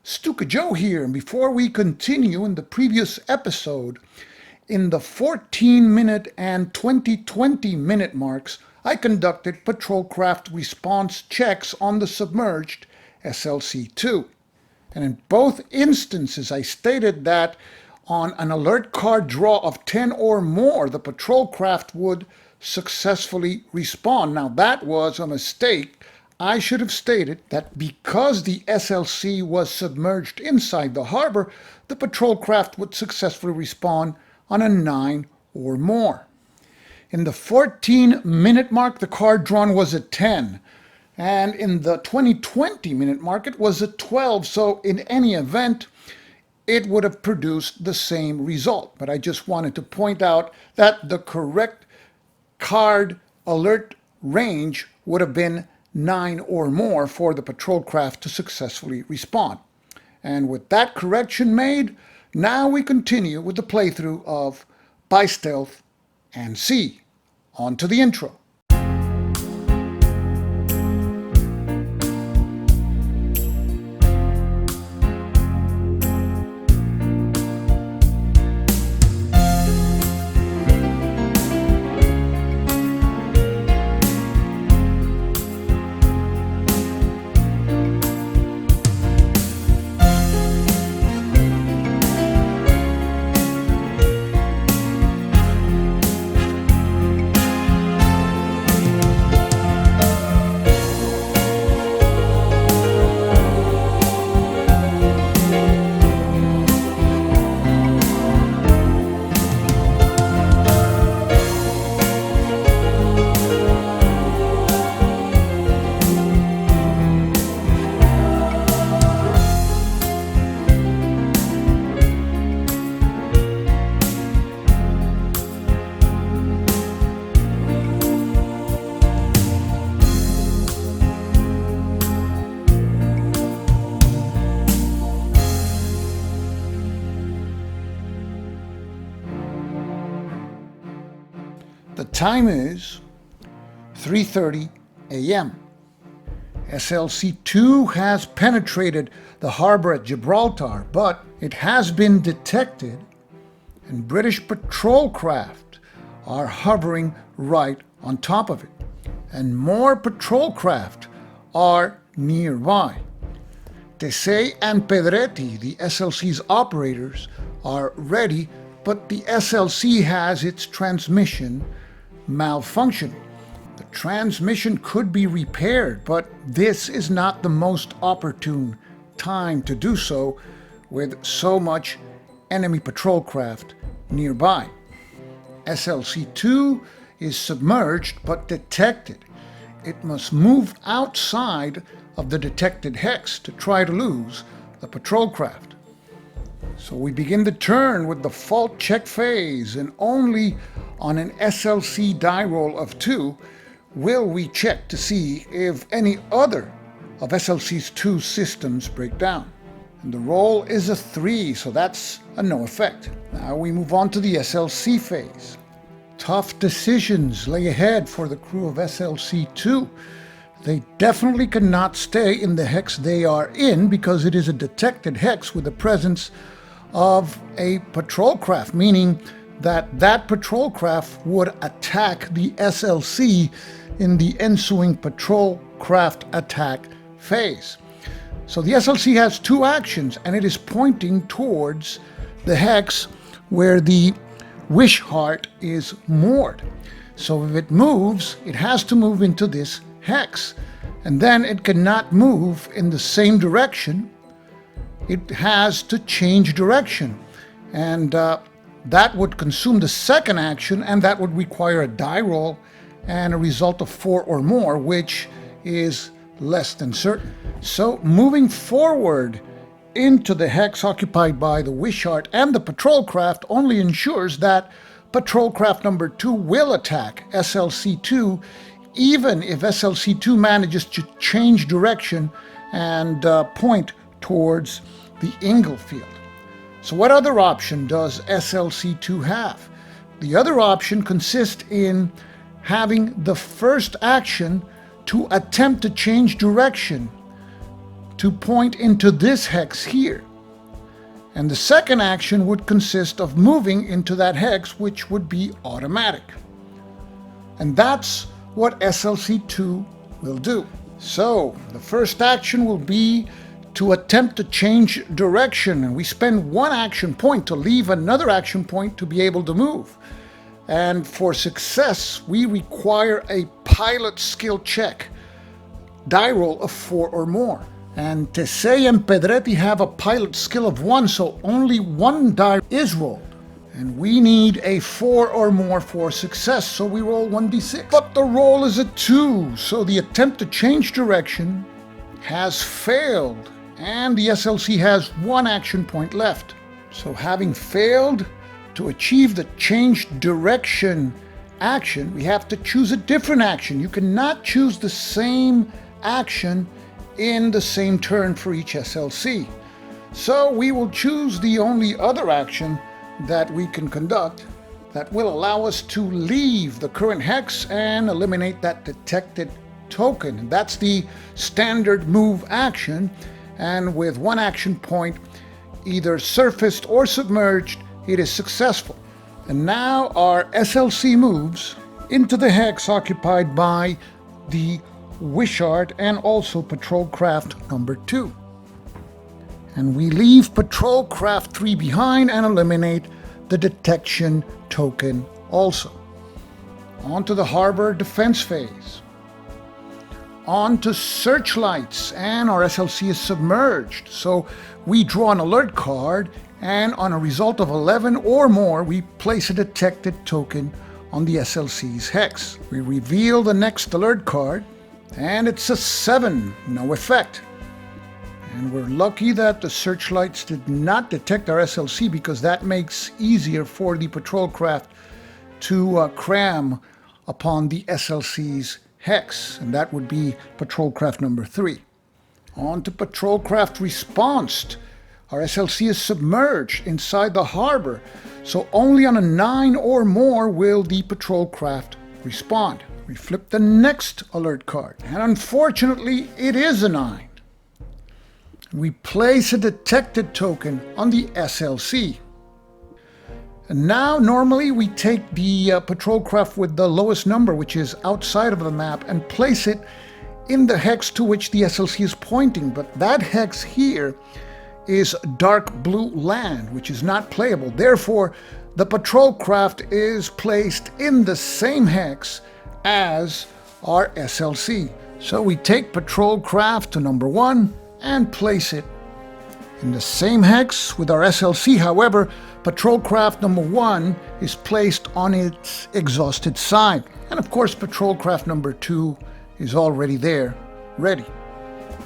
Stuka Joe here, and before we continue in the previous episode, in the 14-minute and 20-minute marks, I conducted patrol craft response checks on the submerged SLC-2. And in both instances, I stated that on an alert card draw of 10 or more, the patrol craft would successfully respond. Now, that was a mistake. I should have stated that because the SLC was submerged inside the harbor, the patrol craft would successfully respond on a 9 or more. In the 14-minute mark, the card drawn was a 10. And in the 20-minute mark, it was a 12. So in any event, it would have produced the same result. But I just wanted to point out that the correct card alert range would have been 9 or more for the patrol craft to successfully respond. And with that correction made, now we continue with the playthrough of By Stealth and Sea. On to the intro. The time is 3:30 a.m. SLC-2 has penetrated the harbor at Gibraltar, but it has been detected, and British patrol craft are hovering right on top of it. And more patrol craft are nearby. Tesei and Pedretti, the SLC's operators, are ready, but the SLC has its transmission malfunctioned. The transmission could be repaired, but this is not the most opportune time to do so with so much enemy patrol craft nearby. SLC-2 is submerged but detected. It must move outside of the detected hex to try to lose the patrol craft. So we begin the turn with the fault check phase, and only on an SLC die roll of 2 will we check to see if any other of SLC's 2 systems break down. And the roll is a 3, so that's a no effect. Now we move on to the SLC phase. Tough decisions lay ahead for the crew of SLC-2. They definitely cannot stay in the hex they are in because it is a detected hex with the presence of a patrol craft, meaning that patrol craft would attack the SLC in the ensuing patrol craft attack phase. So the SLC has 2 actions, and it is pointing towards the hex where the Wishheart is moored. So if it moves, it has to move into this hex, and then it cannot move in the same direction. It has to change direction, and that would consume the second action, and that would require a die roll and a result of 4 or more, which is less than certain. So moving forward into the hex occupied by the Wishheart and the patrol craft only ensures that patrol craft number 2 will attack SLC-2 even if SLC2 manages to change direction and point towards the Ingle field. So what other option does SLC2 have? The other option consists in having the first action to attempt to change direction to point into this hex here. And the second action would consist of moving into that hex, which would be automatic. And that's what SLC2 will do. So the first action will be to attempt to change direction, and we spend one action point to leave another action point to be able to move. And for success, we require a pilot skill check, die roll of 4 or more. And Tesei and Pedretti have a pilot skill of 1, so only one die is rolled. And we need a 4 or more for success, so we roll 1d6. But the roll is a 2, so the attempt to change direction has failed, and the SLC has one action point left. So having failed to achieve the change direction action, we have to choose a different action. You cannot choose the same action in the same turn for each SLC. So we will choose the only other action that we can conduct that will allow us to leave the current hex and eliminate that detected token. And that's the standard move action, and with one action point either surfaced or submerged, it is successful. And now our SLC moves into the hex occupied by the Wishart and also Patrol Craft number 2. And we leave Patrol Craft 3 behind and eliminate the detection token also. On to the harbor defense phase. On to searchlights, and our SLC is submerged. So we draw an alert card, and on a result of 11 or more, we place a detected token on the SLC's hex. We reveal the next alert card, and it's a 7, no effect. And we're lucky that the searchlights did not detect our SLC, because that makes easier for the patrol craft to cram upon the SLC's hex, and that would be patrol craft number 3. On to patrol craft response. Our SLC is submerged inside the harbor, so only on a 9 or more will the patrol craft respond. We flip the next alert card, and unfortunately it is a 9. We place a detected token on the SLC. And now normally we take the patrol craft with the lowest number, which is outside of the map, and place it in the hex to which the SLC is pointing. But that hex here is dark blue land, which is not playable. Therefore, the patrol craft is placed in the same hex as our SLC. So we take patrol craft to number 1 and place it in the same hex with our SLC. However, patrol craft number 1 is placed on its exhausted side. And of course, patrol craft number 2 is already there, ready.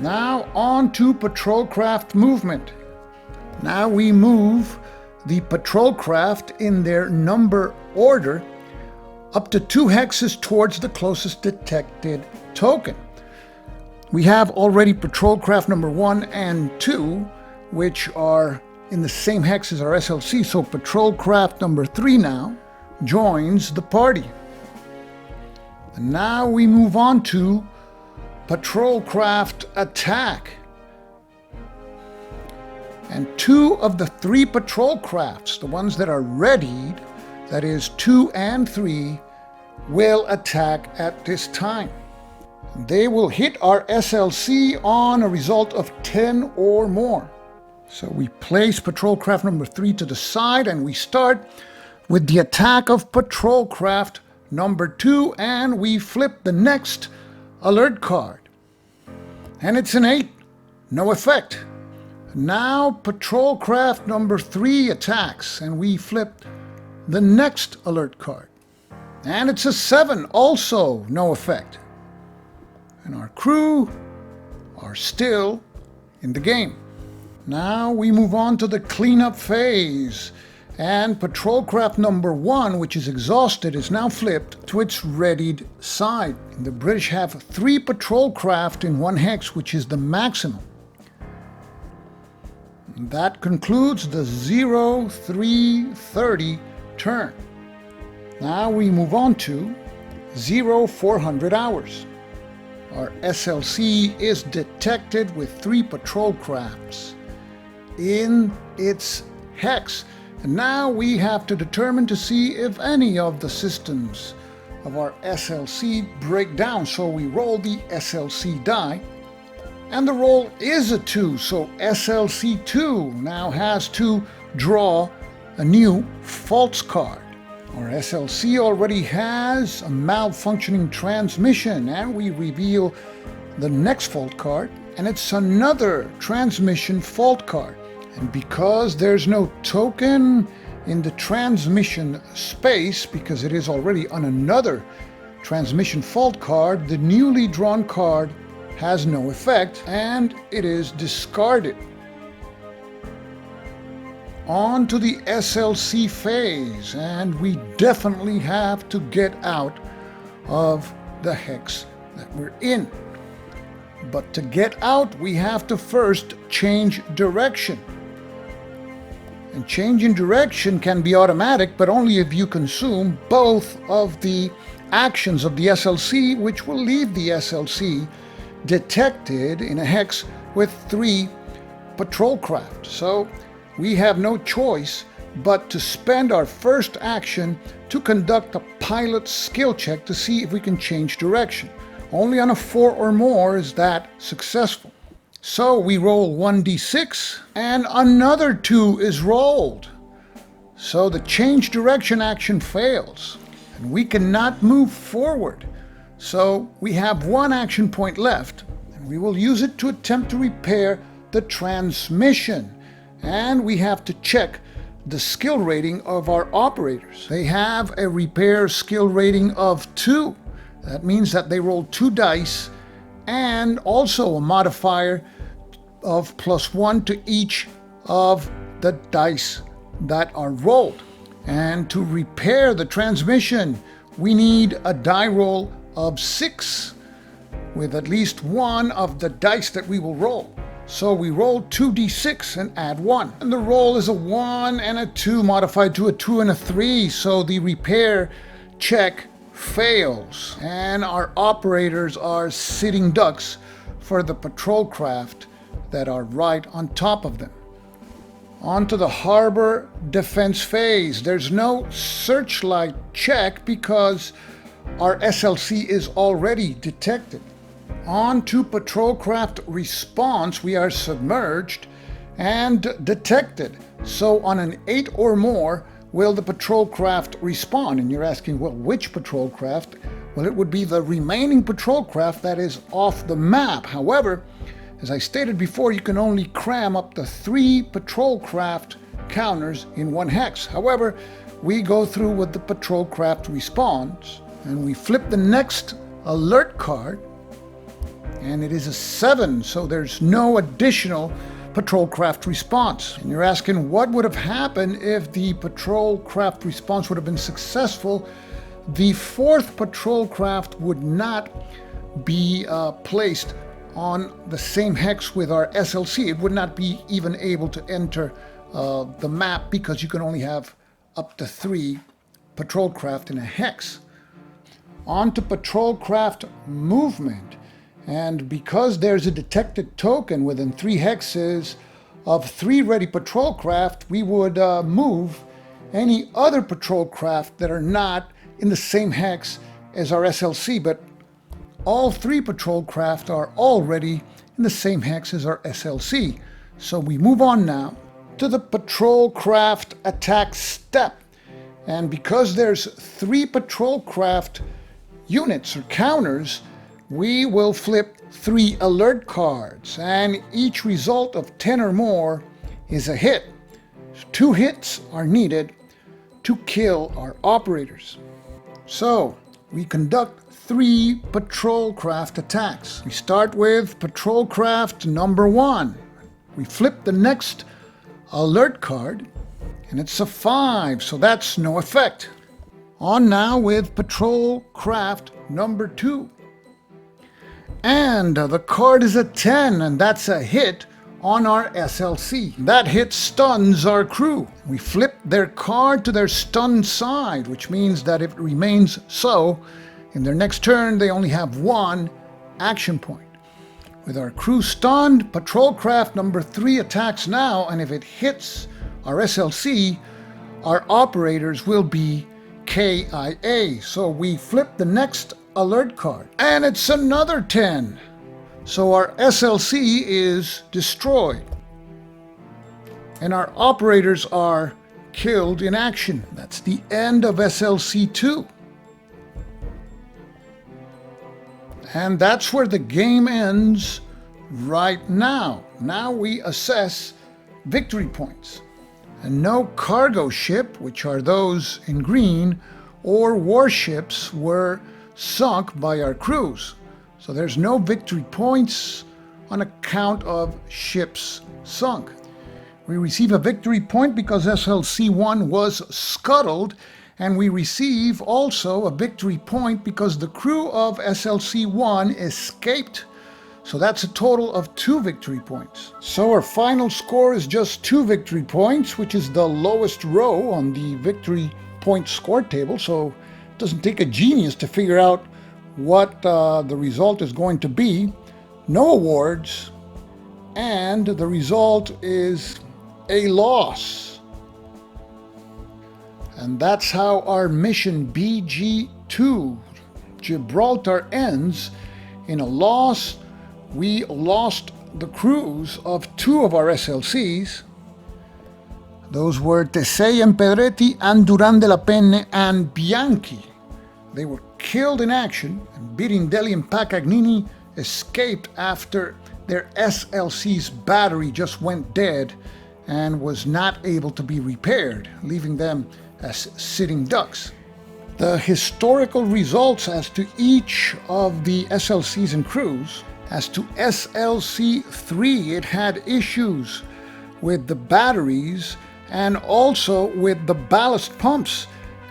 Now on to patrol craft movement. Now we move the patrol craft in their number order up to 2 hexes towards the closest detected token. We have already patrol craft number 1 and 2, which are in the same hex as our SLC, so patrol craft number 3 now joins the party. And now we move on to patrol craft attack. And 2 of the 3 patrol crafts, the ones that are readied, that is 2 and 3, will attack at this time. They will hit our SLC on a result of 10 or more. So we place patrol craft number 3 to the side, and we start with the attack of patrol craft number 2, and we flip the next alert card. And it's an 8, no effect. Now patrol craft number 3 attacks, and we flip the next alert card. And it's a 7, also no effect. And our crew are still in the game. Now we move on to the cleanup phase. And patrol craft number 1, which is exhausted, is now flipped to its readied side. The British have 3 patrol craft in 1 hex, which is the maximum. That concludes the 0330 turn. Now we move on to 0400 hours. Our SLC is detected with 3 patrol crafts in its hex. And now we have to determine to see if any of the systems of our SLC break down. So we roll the SLC die, and the roll is a 2. So SLC 2 now has to draw a new false card. Our SLC already has a malfunctioning transmission, and we reveal the next fault card, and it's another transmission fault card. And because there's no token in the transmission space, because it is already on another transmission fault card, the newly drawn card has no effect and it is discarded. On to the SLC phase, and we definitely have to get out of the hex that we're in. But to get out, we have to first change direction. And changing direction can be automatic, but only if you consume both of the actions of the SLC, which will leave the SLC detected in a hex with 3 patrol craft. So we have no choice but to spend our first action to conduct a pilot skill check to see if we can change direction. Only on a 4 or more is that successful. So we roll 1d6 and another 2 is rolled. So the change direction action fails and we cannot move forward. So we have 1 action point left, and we will use it to attempt to repair the transmission. And we have to check the skill rating of our operators. They have a repair skill rating of 2. That means that they roll 2 dice and also a modifier of +1 to each of the dice that are rolled. And to repair the transmission, we need a die roll of 6 with at least 1 of the dice that we will roll. So we roll 2d6 and add 1. And the roll is a 1 and a 2 modified to a 2 and a 3. So the repair check fails. And our operators are sitting ducks for the patrol craft that are right on top of them. On to the harbor defense phase. There's no searchlight check because our SLC is already detected. On to patrol craft response, we are submerged and detected. So on an 8 or more, will the patrol craft respawn? And you're asking, well, which patrol craft? Well, it would be the remaining patrol craft that is off the map. However, as I stated before, you can only cram up to 3 patrol craft counters in 1 hex. However, we go through with the patrol craft respawns, and we flip the next alert card, and it is a 7, so there's no additional patrol craft response. And you're asking, what would have happened if the patrol craft response would have been successful? The 4th patrol craft would not be placed on the same hex with our SLC. It would not be even able to enter the map because you can only have up to 3 patrol craft in a hex. On to patrol craft movement. And because there's a detected token within 3 hexes of 3 ready patrol craft, we would move any other patrol craft that are not in the same hex as our SLC, but all 3 patrol craft are already in the same hex as our SLC. So we move on now to the patrol craft attack step. And because there's 3 patrol craft units or counters, we will flip 3 alert cards, and each result of 10 or more is a hit. 2 hits are needed to kill our operators. So we conduct 3 patrol craft attacks. We start with patrol craft number 1. We flip the next alert card, And it's a 5, so that's no effect. On now with Patrol Craft number 2. And the card is a 10, and that's a hit on our SLC. That hit stuns our crew. We flip their card to their stunned side, which means that if it remains so, in their next turn they only have 1 action point. With our crew stunned, Patrol Craft number 3 attacks now, and if it hits our SLC, our operators will be KIA. So we flip the next alert card, and it's another 10. So our SLC is destroyed, and our operators are killed in action. That's the end of SLC 2. And that's where the game ends right now. Now we assess victory points. And no cargo ship, which are those in green, or warships were sunk by our crews. So there's no victory points on account of ships sunk. We receive a victory point because SLC-1 was scuttled, and we receive also a victory point because the crew of SLC-1 escaped. So that's a total of 2 victory points. So our final score is just 2 victory points, which is the lowest row on the victory point score table. So it doesn't take a genius to figure out what the result is going to be. No awards, and the result is a loss. And that's how our mission BG2 Gibraltar ends, in a loss. We lost the crews of 2 of our SLCs. Those were Tesei and Pedretti and Duran de la Penne and Bianchi. They were killed in action, and Birindelli and Pacagnini escaped after their SLC's battery just went dead and was not able to be repaired, leaving them as sitting ducks. The historical results as to each of the SLCs and crews. As to SLC-3, it had issues with the batteries and also with the ballast pumps,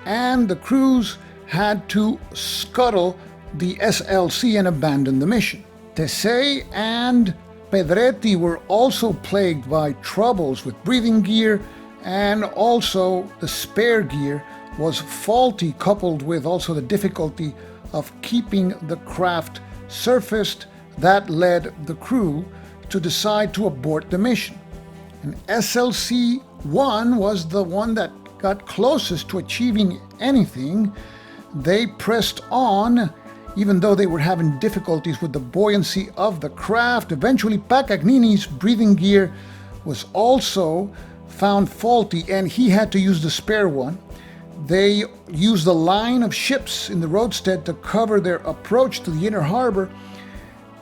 and the crews had to scuttle the SLC and abandon the mission. Tesei and Pedretti were also plagued by troubles with breathing gear, and also the spare gear was faulty, coupled with also the difficulty of keeping the craft surfaced. That led the crew to decide to abort the mission. And SLC-1 was the one that got closest to achieving anything. They pressed on, even though they were having difficulties with the buoyancy of the craft. Eventually, Pacagnini's breathing gear was also found faulty, and he had to use the spare one. They used a line of ships in the roadstead to cover their approach to the inner harbor.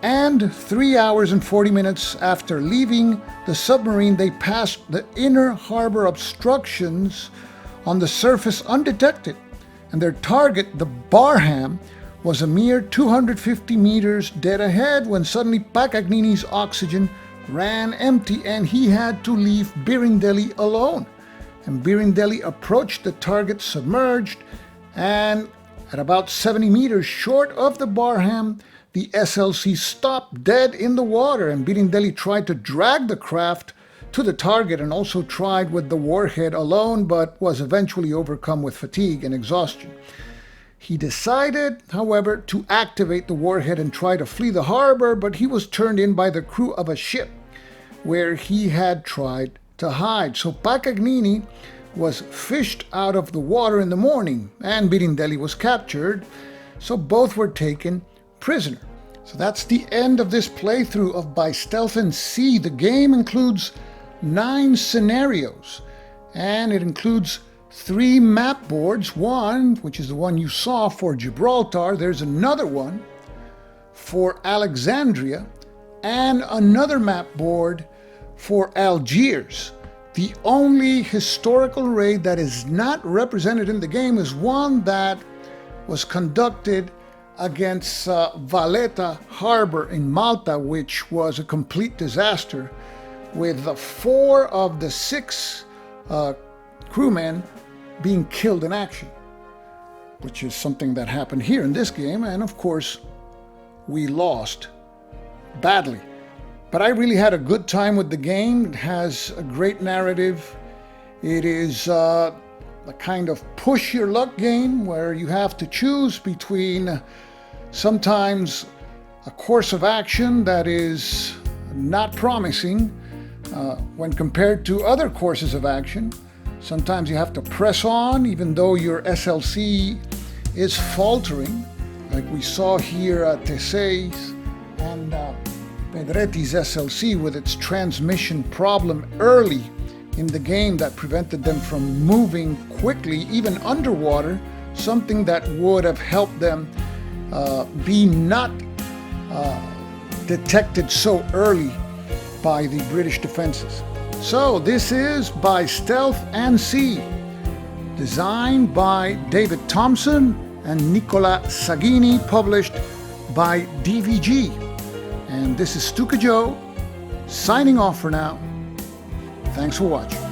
And 3 hours and 40 minutes after leaving the submarine, they passed the inner harbor obstructions on the surface undetected. And their target, the Barham, was a mere 250 meters dead ahead when suddenly Pacagnini's oxygen ran empty and he had to leave Birindelli alone. And Birindelli approached the target submerged, and at about 70 meters short of the Barham, the SLC stopped dead in the water, and Birindelli tried to drag the craft to the target and also tried with the warhead alone, but was eventually overcome with fatigue and exhaustion. He decided, however, to activate the warhead and try to flee the harbor, but he was turned in by the crew of a ship where he had tried to hide. So Pacagnini was fished out of the water in the morning, and Birindelli was captured, so both were taken prisoner. So that's the end of this playthrough of By Stealth and Sea. The game includes 9 scenarios, and it includes 3 map boards. One, which is the one you saw for Gibraltar, there's another one for Alexandria, and another map board for Algiers. The only historical raid that is not represented in the game is one that was conducted against Valletta Harbor in Malta, which was a complete disaster, with 4 of the 6 crewmen being killed in action, which is something that happened here in this game, and of course, we lost badly. But I really had a good time with the game. It has a great narrative. It is a kind of push your luck game where you have to choose between sometimes a course of action that is not promising when compared to other courses of action. Sometimes you have to press on even though your SLC is faltering, like we saw here at Tesei's and Pedretti's SLC with its transmission problem early in the game that prevented them from moving quickly, even underwater, something that would have helped them be not detected so early by the British defenses. So this is By Stealth and Sea, designed by David Thompson and Nicola Saggini, published by DVG. And this is Stuka Joe, signing off for now. Thanks for watching.